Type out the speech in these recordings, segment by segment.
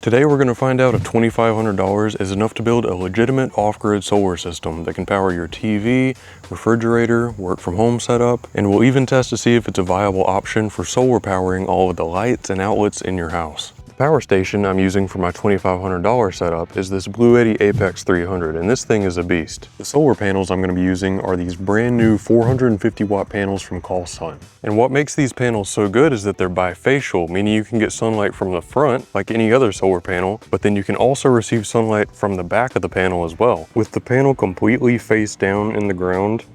Today we're going to find out if $2,500 is enough to build a legitimate off-grid solar system that can power your TV, refrigerator, work from home setup, and we'll even test to see if it's a viable option for solar powering all of the lights and outlets in your house. The power station I'm using for my $2,500 setup is this BLUETTI Apex 300, and this thing is a beast. The solar panels I'm going to be using are these brand new 450 watt panels from Callsun. And what makes these panels so good is that they're bifacial, meaning you can get sunlight from the front like any other solar panel, but then you can also receive sunlight from the back of the panel as well. With the panel completely face down in the ground,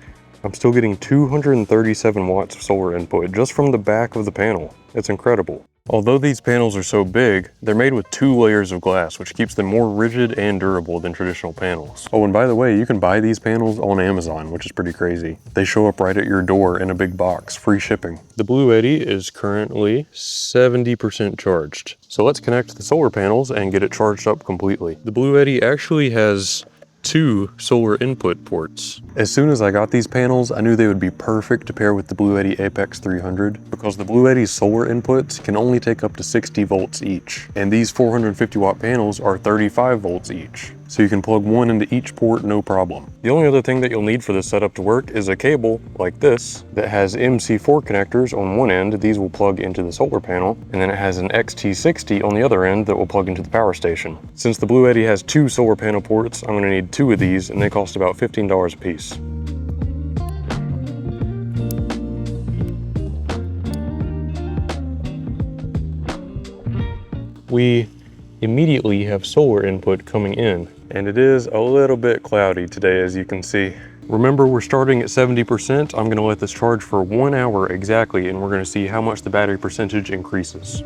I'm still getting 237 watts of solar input just from the back of the panel. It's incredible. Although these panels are so big, they're made with 2 layers of glass, which keeps them more rigid and durable than traditional panels. Oh, and by the way, you can buy these panels on Amazon, which is pretty crazy. They show up right at your door in a big box, free shipping. The BLUETTI is currently 70% charged. So let's connect the solar panels and get it charged up completely. The BLUETTI actually has 2 solar input ports. As soon as I got these panels, I knew they would be perfect to pair with the BLUETTI Apex 300 because the BLUETTI's solar inputs can only take up to 60 volts each, and these 450 watt panels are 35 volts each. So you can plug one into each port, no problem. The only other thing that you'll need for this setup to work is a cable like this that has MC4 connectors on one end. These will plug into the solar panel, and then it has an XT60 on the other end that will plug into the power station. Since the BLUETTI has 2 solar panel ports, I'm gonna need 2 of these, and they cost about $15 a piece. We immediately have solar input coming in, and it is a little bit cloudy today, as you can see. Remember, we're starting at 70%. I'm gonna let this charge for 1 hour exactly, and we're gonna see how much the battery percentage increases.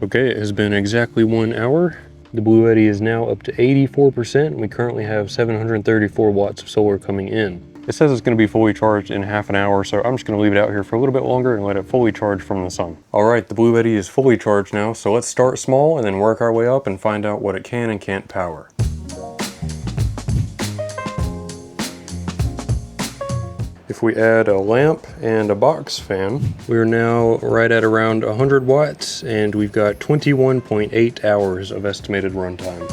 Okay, it has been exactly 1 hour. The BLUETTI is now up to 84%, and we currently have 734 watts of solar coming in. It says it's going to be fully charged in half an hour, so I'm just going to leave it out here for a little bit longer and let it fully charge from the sun. All right, the BLUETTI is fully charged now, so let's start small and then work our way up and find out what it can and can't power. If we add a lamp and a box fan, we're now right at around 100 watts, and we've got 21.8 hours of estimated runtime.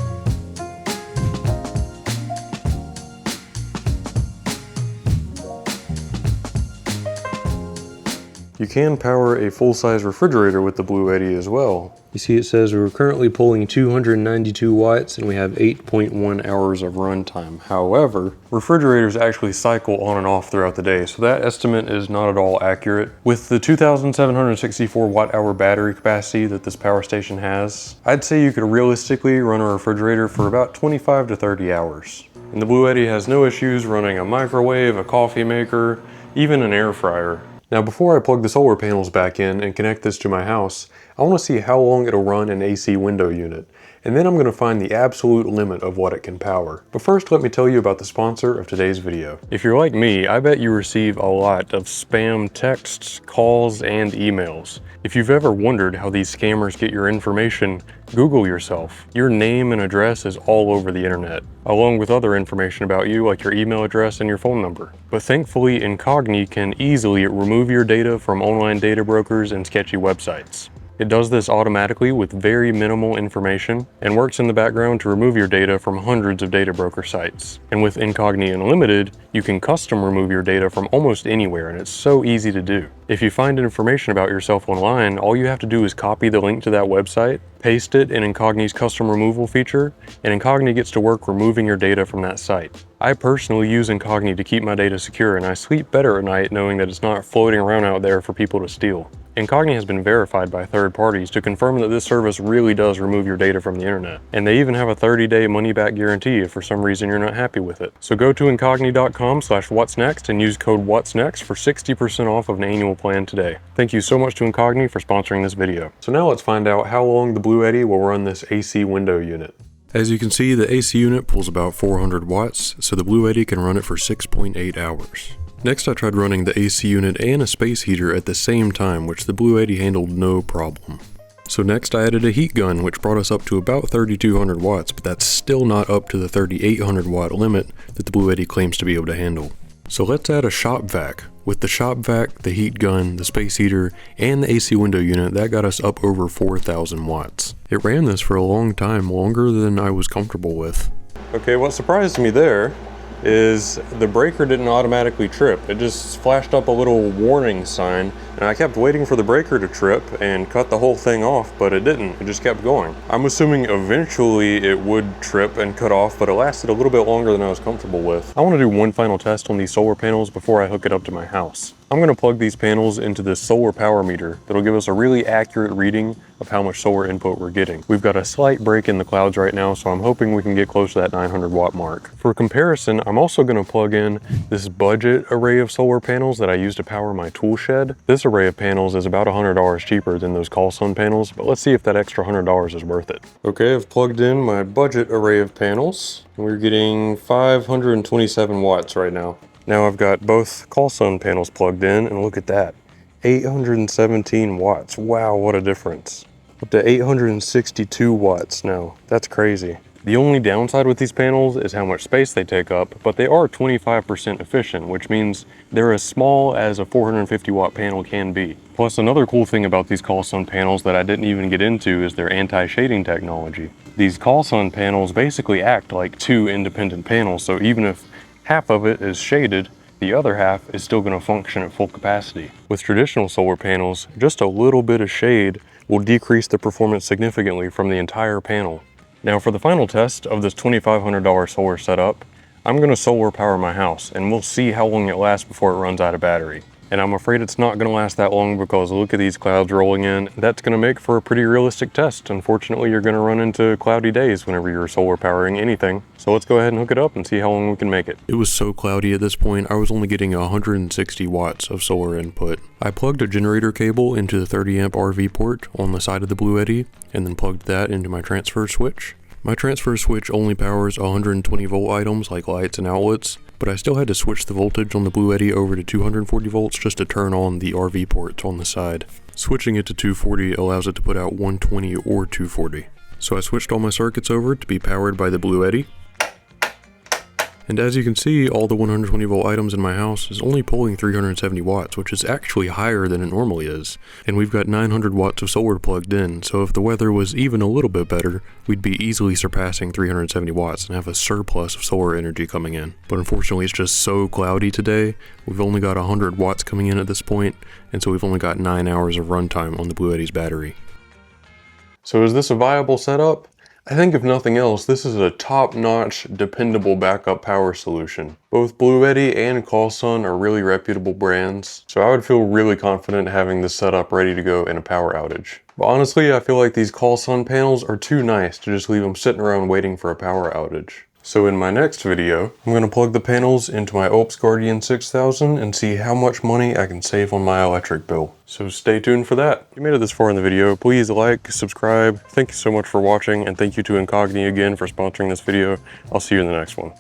You can power a full-size refrigerator with the BLUETTI as well. You see it says we're currently pulling 292 watts and we have 8.1 hours of runtime. However, refrigerators actually cycle on and off throughout the day, so that estimate is not at all accurate. With the 2,764 watt-hour battery capacity that this power station has, I'd say you could realistically run a refrigerator for about 25 to 30 hours. And the BLUETTI has no issues running a microwave, a coffee maker, even an air fryer. Now, before I plug the solar panels back in and connect this to my house, I want to see how long it'll run an AC window unit, and then I'm going to find the absolute limit of what it can power. But first, let me tell you about the sponsor of today's video. If you're like me, I bet you receive a lot of spam texts, calls, and emails. If you've ever wondered how these scammers get your information, Google yourself. Your name and address is all over the internet, along with other information about you like your email address and your phone number. But thankfully, Incogni can easily remove your data from online data brokers and sketchy websites. It does this automatically with very minimal information and works in the background to remove your data from hundreds of data broker sites. And with Incogni Unlimited, you can custom remove your data from almost anywhere, and it's so easy to do. If you find information about yourself online, all you have to do is copy the link to that website, paste it in Incogni's custom removal feature, and Incogni gets to work removing your data from that site. I personally use Incogni to keep my data secure, and I sleep better at night knowing that it's not floating around out there for people to steal. Incogni has been verified by third parties to confirm that this service really does remove your data from the internet. And they even have a 30-day money-back guarantee if for some reason you're not happy with it. So go to incogni.com/whatsnext and use code whatsnext for 60% off of an annual plan today. Thank you so much to Incogni for sponsoring this video. So now let's find out how long the BLUETTI will run this AC window unit. As you can see, the AC unit pulls about 400 watts, so the BLUETTI can run it for 6.8 hours. Next, I tried running the AC unit and a space heater at the same time, which the BLUETTI handled no problem. So next I added a heat gun, which brought us up to about 3,200 watts, but that's still not up to the 3,800 watt limit that the BLUETTI claims to be able to handle. So let's add a shop vac, With the shop vac, the heat gun, the space heater, and the AC window unit, that got us up over 4,000 watts. It ran this for a long time, longer than I was comfortable with. Okay, what surprised me there is the breaker didn't automatically trip. It just flashed up a little warning sign, and I kept waiting for the breaker to trip and cut the whole thing off, but it didn't. It just kept going. I'm assuming eventually it would trip and cut off, but it lasted a little bit longer than I was comfortable with. I want to do one final test on these solar panels before I hook it up to my house. I'm going to plug these panels into this solar power meter that'll give us a really accurate reading of how much solar input we're getting. We've got a slight break in the clouds right now, so I'm hoping we can get close to that 900 watt mark. For comparison, I'm also going to plug in this budget array of solar panels that I use to power my tool shed. This array of panels is about $100 cheaper than those Callsun panels, but let's see if that extra $100 is worth it. Okay, I've plugged in my budget array of panels. We're getting 527 watts right now. Now I've got both Callsun panels plugged in, and look at that, 817 watts. Wow, what a difference. Up to 862 watts now. That's crazy. The only downside with these panels is how much space they take up, but they are 25% efficient, which means they're as small as a 450 watt panel can be. Plus, another cool thing about these Callsun panels that I didn't even get into is their anti-shading technology. These Callsun panels basically act like two independent panels, so even if half of it is shaded, the other half is still going to function at full capacity. With traditional solar panels, just a little bit of shade will decrease the performance significantly from the entire panel. Now for the final test of this $2,500 solar setup, I'm going to solar power my house, and we'll see how long it lasts before it runs out of battery. And I'm afraid it's not going to last that long because look at these clouds rolling in. That's going to make for a pretty realistic test. Unfortunately, you're going to run into cloudy days whenever you're solar powering anything. So let's go ahead and hook it up and see how long we can make it. It was so cloudy at this point, I was only getting 160 watts of solar input. I plugged a generator cable into the 30 amp RV port on the side of the BLUETTI and then plugged that into my transfer switch. My transfer switch only powers 120 volt items like lights and outlets, but I still had to switch the voltage on the BLUETTI over to 240 volts just to turn on the RV ports on the side. Switching it to 240 allows it to put out 120 or 240. So I switched all my circuits over to be powered by the BLUETTI. And as you can see, all the 120 volt items in my house is only pulling 370 watts, which is actually higher than it normally is. And we've got 900 watts of solar plugged in, so if the weather was even a little bit better, we'd be easily surpassing 370 watts and have a surplus of solar energy coming in. But unfortunately, it's just so cloudy today. We've only got 100 watts coming in at this point, and so we've only got 9 hours of runtime on the BLUETTI's battery. So is this a viable setup? I think if nothing else, this is a top-notch, dependable backup power solution. Both BLUETTI and Callsun are really reputable brands, so I would feel really confident having this setup ready to go in a power outage. But honestly, I feel like these Callsun panels are too nice to just leave them sitting around waiting for a power outage. So in my next video, I'm going to plug the panels into my Alps Guardian 6000 and see how much money I can save on my electric bill. So stay tuned for that. If you made it this far in the video, please like, subscribe. Thank you so much for watching, and thank you to Incogni again for sponsoring this video. I'll see you in the next one.